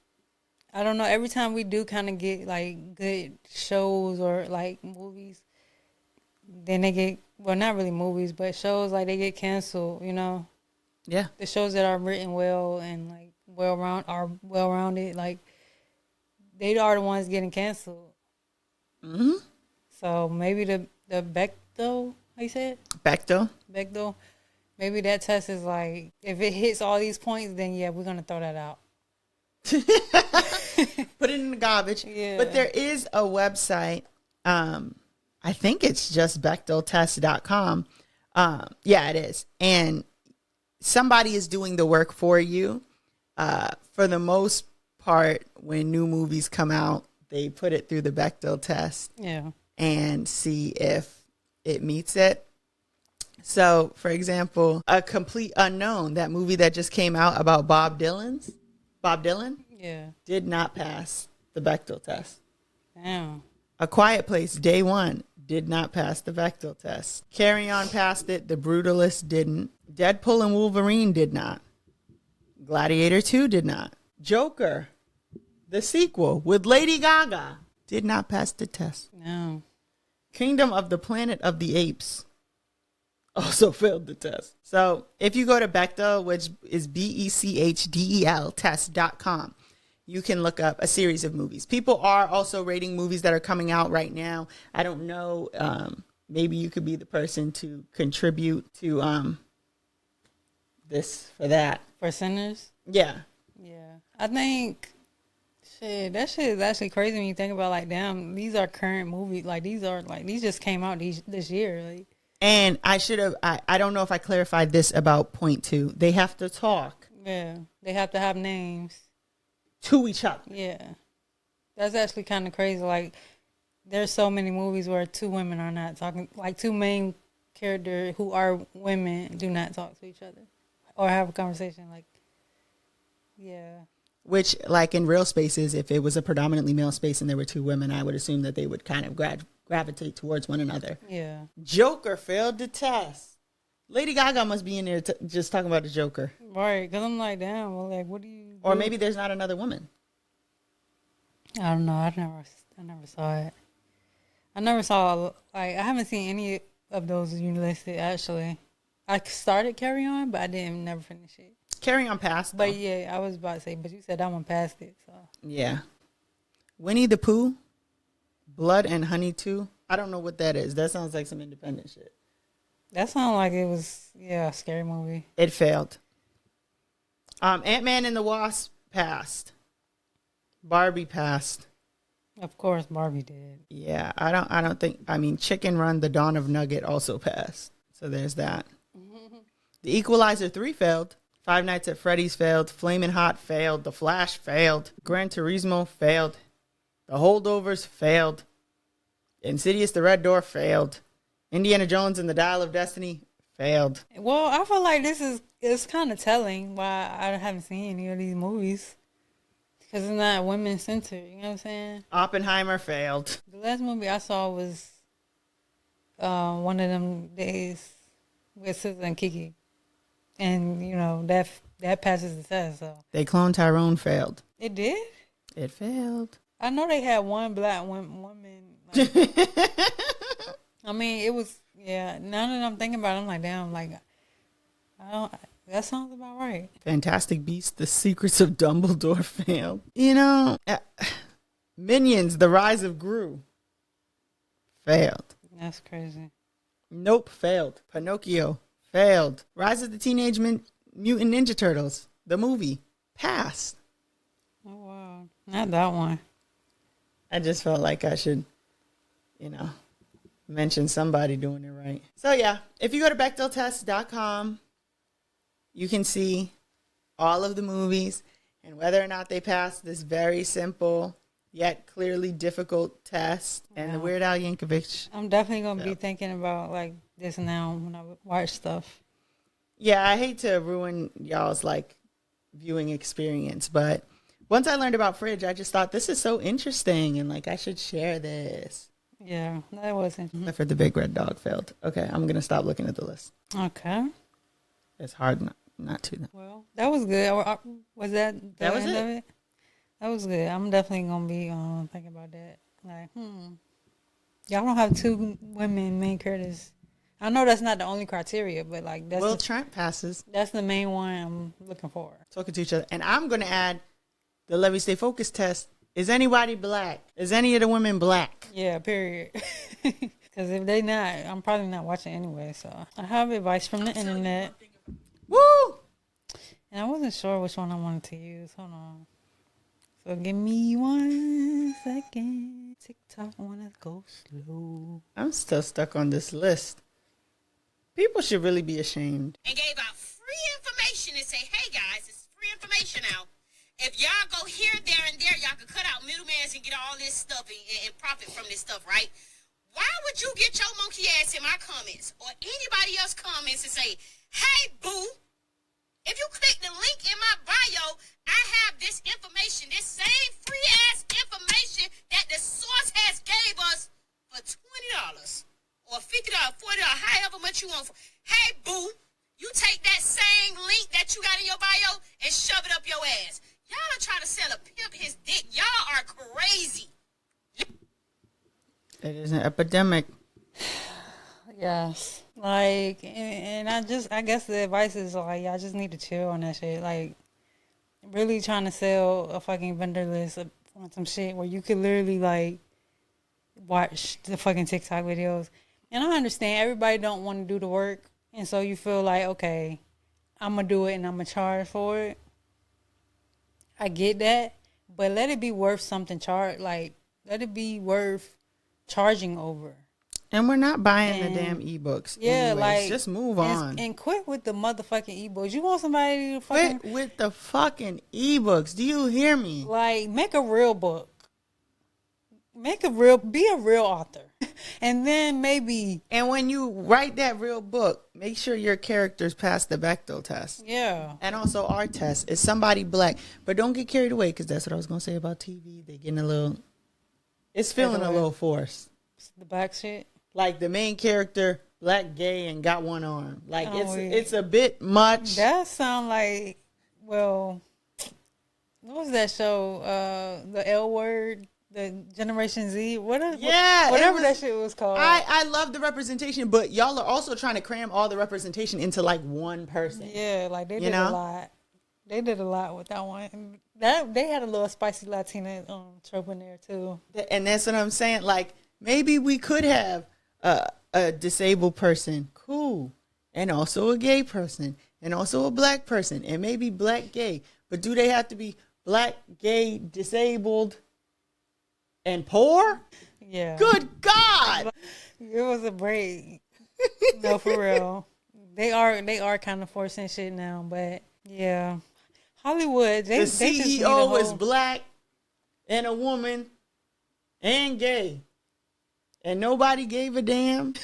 I don't know, every time we do kind of get like good shows or like movies, then they get, well, not really movies, but shows, like they get canceled, you know? Yeah. The shows that are written well and like well-rounded, like they are the ones getting canceled. Mm-hmm. So maybe the Bechdel, how you say it? Bechdel. Maybe that test is like, if it hits all these points, then yeah, we're gonna throw that out. Put it in the garbage. Yeah. But there is a website. I think it's just BechdelTest.com. Yeah, it is. And somebody is doing the work for you. For the most part, when new movies come out, they put it through the Bechdel test. Yeah. And see if it meets it. So, for example, A Complete Unknown, that movie that just came out about Bob Dylan, Yeah. did not pass the Bechdel test. Damn. A Quiet Place, Day One, did not pass the Bechdel test. Carry On passed it. The Brutalist didn't. Deadpool and Wolverine did not. Gladiator 2 did not. Joker, the sequel with Lady Gaga, did not pass the test. No. Kingdom of the Planet of the Apes also failed the test. So if you go to Bechdel, which is Bechdel test.com, you can look up a series of movies. People are also rating movies that are coming out right now. I don't know. Maybe you could be the person to contribute to this for that. For sinners? Yeah. Yeah. I think, that shit is actually crazy when you think about, like, damn, these are current movies. Like, these just came out this year. Like, And I don't know if I clarified this about point 2. They have to talk. Yeah. They have to have names. To each other. Yeah. That's actually kind of crazy. Like, there's so many movies where 2 women are not talking. Like, 2 main characters who are women do not talk to each other or have a conversation. Like, yeah. Which, like in real spaces, if it was a predominantly male space and there were 2 women, I would assume that they would kind of gravitate towards one another. Yeah. Joker failed the test. Lady Gaga must be in there just talking about the Joker. Right. Because I'm like, damn, well, like, what do you do? Or maybe there's not another woman. I don't know. I never saw it. I never saw, like, I haven't seen any of those you listed, actually. I started Carry On, but I didn't never finish it. Carry On passed, though. But yeah, I was about to say, but you said that one passed it, so. Yeah. Winnie the Pooh, Blood and Honey 2. I don't know what that is. That sounds like some independent shit. That sounded like it was, a scary movie. It failed. Ant-Man and the Wasp passed. Barbie passed. Of course, Barbie did. Yeah, I don't think, Chicken Run, The Dawn of Nugget also passed. So there's that. The Equalizer 3 failed. Five Nights at Freddy's failed. Flamin' Hot failed. The Flash failed. Gran Turismo failed. The Holdovers failed. Insidious The Red Door failed. Indiana Jones and the Dial of Destiny failed. Well, I feel like it's kind of telling why I haven't seen any of these movies. Because it's not women centered. You know what I'm saying? Oppenheimer failed. The last movie I saw was one of them days with SZA and Kiki. And, you know, that passes the test. So They cloned Tyrone failed. it did? It failed. I know they had one black woman. Like, I mean, it was, yeah. Now that I'm thinking about it, I'm like, damn, like, I don't, that sounds about right. Fantastic Beasts, The Secrets of Dumbledore failed. You know, Minions, The Rise of Gru failed. That's crazy. Nope, failed. Pinocchio failed. Rise of the Teenage Mutant Ninja Turtles, the movie, passed. Oh, wow. Not that one. I just felt like I should, you know, mention somebody doing it right. So, yeah, if you go to BechdelTest.com, you can see all of the movies and whether or not they pass this very simple yet clearly difficult test. And the Weird Al Yankovic. I'm definitely going to be thinking about, like, this now when I watch stuff. Yeah, I hate to ruin y'all's, like, viewing experience, but once I learned about Fridge, I just thought this is so interesting and, like, I should share this. Yeah, that wasn't. For the Big Red Dog failed. Okay, I'm going to stop looking at the list. Okay. It's hard not to. Well, that was good. Was that the That was end it? of it? That was good. I'm definitely going to be thinking about that. Like, y'all don't have two women main characters. I know that's not the only criteria, but, like, Will Trent passes. that's the main one I'm looking for. Talking to each other. And I'm going to add the Levy Stay Focus test. Is anybody black? Is any of the women black? Yeah, period. Because if they not, I'm probably not watching anyway. So I have advice from the internet. Woo! And I wasn't sure which one I wanted to use. Hold on. So give me 1 second. TikTok wanna go slow. I'm still stuck on this list. People should really be ashamed. And gave out free information and say, hey guys, it's free information now. If y'all go here, there, and there, y'all can cut out middlemans and get all this stuff and profit from this stuff, right? Why would you get your monkey ass in my comments or anybody else comments and say, hey, boo, if you click the link in my bio, I have this information, this same free-ass information that the source has gave us for $20 or $50, $40, however much you want. Hey, boo, you take that same link that you got in your bio and shove it up your ass. Y'all are trying to sell a pimp his dick. Y'all are crazy. It is an epidemic. Yes. Like, and I guess the advice is like, y'all just need to chill on that shit. Like, really trying to sell a fucking vendor list on some shit where you could literally, like, watch the fucking TikTok videos. And I understand everybody don't want to do the work. And so you feel like, okay, I'm going to do it and I'm going to charge for it. I get that. But let it be worth something let it be worth charging over. And we're not buying the damn ebooks. Yeah, anyways. like, just move on. And quit with the motherfucking ebooks. You want somebody to fucking Quit with the fucking ebooks. Do you hear me? like make a real book. Be a real author. And then maybe And when you write that real book, make sure your characters pass the Bechdel test. yeah. And also our test. Is somebody black? But don't get carried away, because that's what I was going to say about TV. They're getting a little, it's feeling a little forced. The black shit. Like the main character, black, gay, and got one arm. Like Oh, yeah. it's a bit much. That sound like, well, what was that show? The L Word, the Generation Z. Whatever that shit was called. I love the representation, but y'all are also trying to cram all the representation into like one person. Yeah, like they did a lot. They did a lot with that one. They had a little spicy Latina trope in there too. And that's what I'm saying. Like, maybe we could have a disabled person, cool, and also a gay person, and also a black person, and maybe black gay. But do they have to be black, gay, disabled, and poor? Yeah. Good God! It was a break. No, for real. They are kind of forcing shit now, but yeah. Hollywood, The CEO is black and a woman and gay. And nobody gave a damn.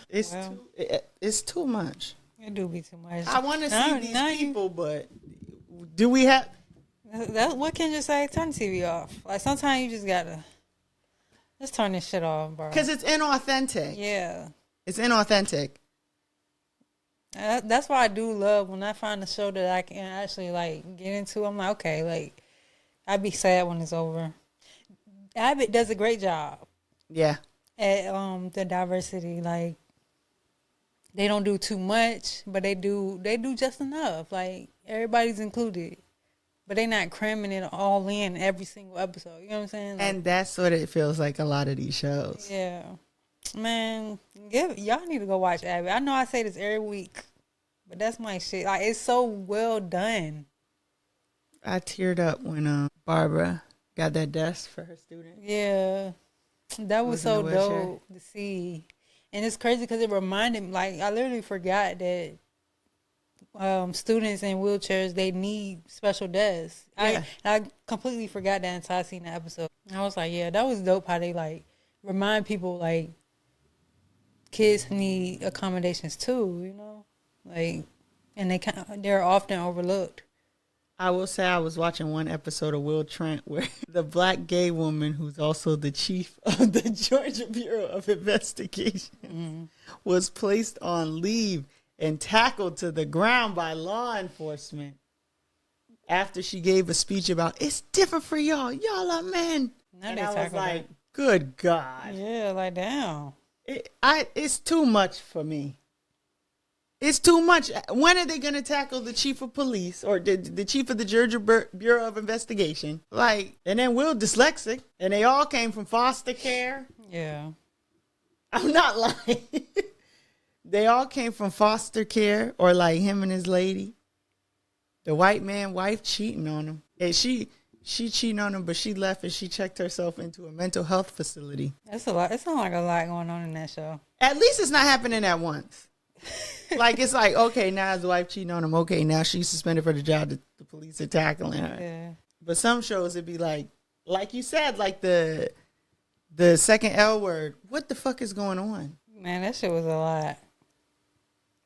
It's too much. It do be too much. I want to see these people, but do we have? That what can you say? Turn the TV off. Like sometimes you just gotta just turn this shit off, bro. Because it's inauthentic. Yeah. It's inauthentic. That's why I do love when I find a show that I can actually like get into. I'm like, okay, like I'd be sad when it's over. Abbott does a great job Yeah. at the diversity. Like they don't do too much, but they do just enough. Like everybody's included, but they not cramming it all in every single episode. You know what I'm saying? Like, And that's what it feels like a lot of these shows. yeah. Man, y'all need to go watch Abby. I know I say this every week, but that's my shit. Like it's so well done. I teared up when Barbara got that desk for her student. Yeah, that was in a so wheelchair. dope to see, and it's crazy because it reminded me. Like I literally forgot that students in wheelchairs they need special desks. Yeah. I completely forgot that until I seen the episode. I was like, yeah, that was dope. How they like remind people like. Kids need accommodations too, you know, like, and they're often overlooked. I will say I was watching one episode of Will Trent where the black gay woman who's also the chief of the Georgia Bureau of Investigation was placed on leave and tackled to the ground by law enforcement after she gave a speech about it's different for y'all. Y'all are men. Now And they I was tackle like, her. good God. Yeah, like damn. It's too much for me. It's too much. When are they going to tackle the chief of police or the chief of the Georgia Bureau of Investigation? Like, and then Will dyslexic, and they all came from foster care. Yeah. I'm not lying. They all came from foster care or like him and his lady. The white man wife cheating on him. And she cheating on him, but she left and she checked herself into a mental health facility. That's a lot. It sounds like a lot going on in that show. At least it's not happening at once. Like, it's like, okay, now his wife cheating on him. Okay, now she's suspended for the job. The police are tackling her. Yeah. But some shows, it'd be like you said, like the second L word. What the fuck is going on? Man, that shit was a lot.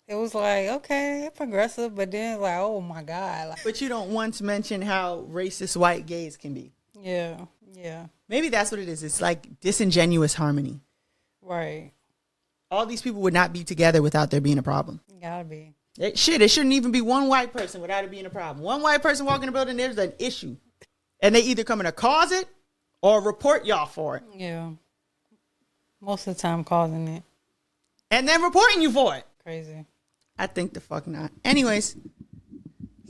It was like, okay, progressive, but then like, oh my God. Like, But you don't once mention how racist white gays can be. yeah. Yeah. Maybe that's what it is. It's like disingenuous harmony. Right. All these people would not be together without there being a problem. Gotta be. It shouldn't even be one white person without it being a problem. One white person walking the building, there's an issue. And they either come in to cause it or report y'all for it. Yeah. Most of the time causing it. And then reporting you for it. Crazy. I think the fuck not. Anyways,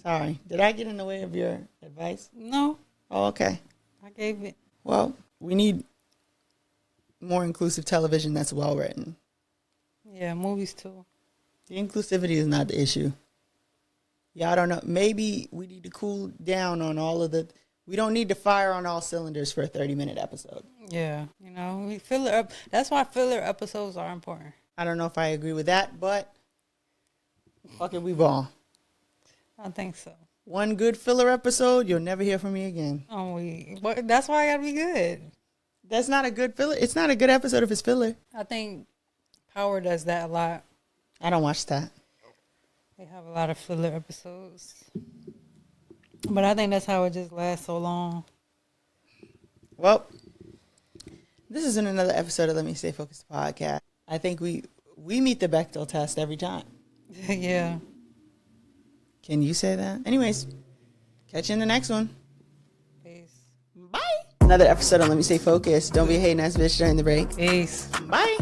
sorry. Did I get in the way of your advice? No, Oh, okay. I gave it. Well, we need more inclusive television that's well written. Yeah, movies too. The inclusivity is not the issue. Y'all don't know. Maybe we need to cool down on all of the. We don't need to fire on all cylinders for a 30-minute episode. Yeah, you know, we filler up. That's why filler episodes are important. I don't know if I agree with that, but fuck it, we ball. I think so. One good filler episode, you'll never hear from me again. But that's why I gotta be good. That's not a good filler. It's not a good episode if it's filler. I think Power does that a lot. I don't watch that. They have a lot of filler episodes. But I think that's how it just lasts so long. Well, this isn't another episode of Let Me Stay Focused podcast. I think we meet the Bechdel test every time. Yeah. Can you say that? Anyways, catch you in the next one. Peace. Bye. Another episode of Let Me Stay Focused. Don't be a hating ass bitch during the break. Peace. Bye.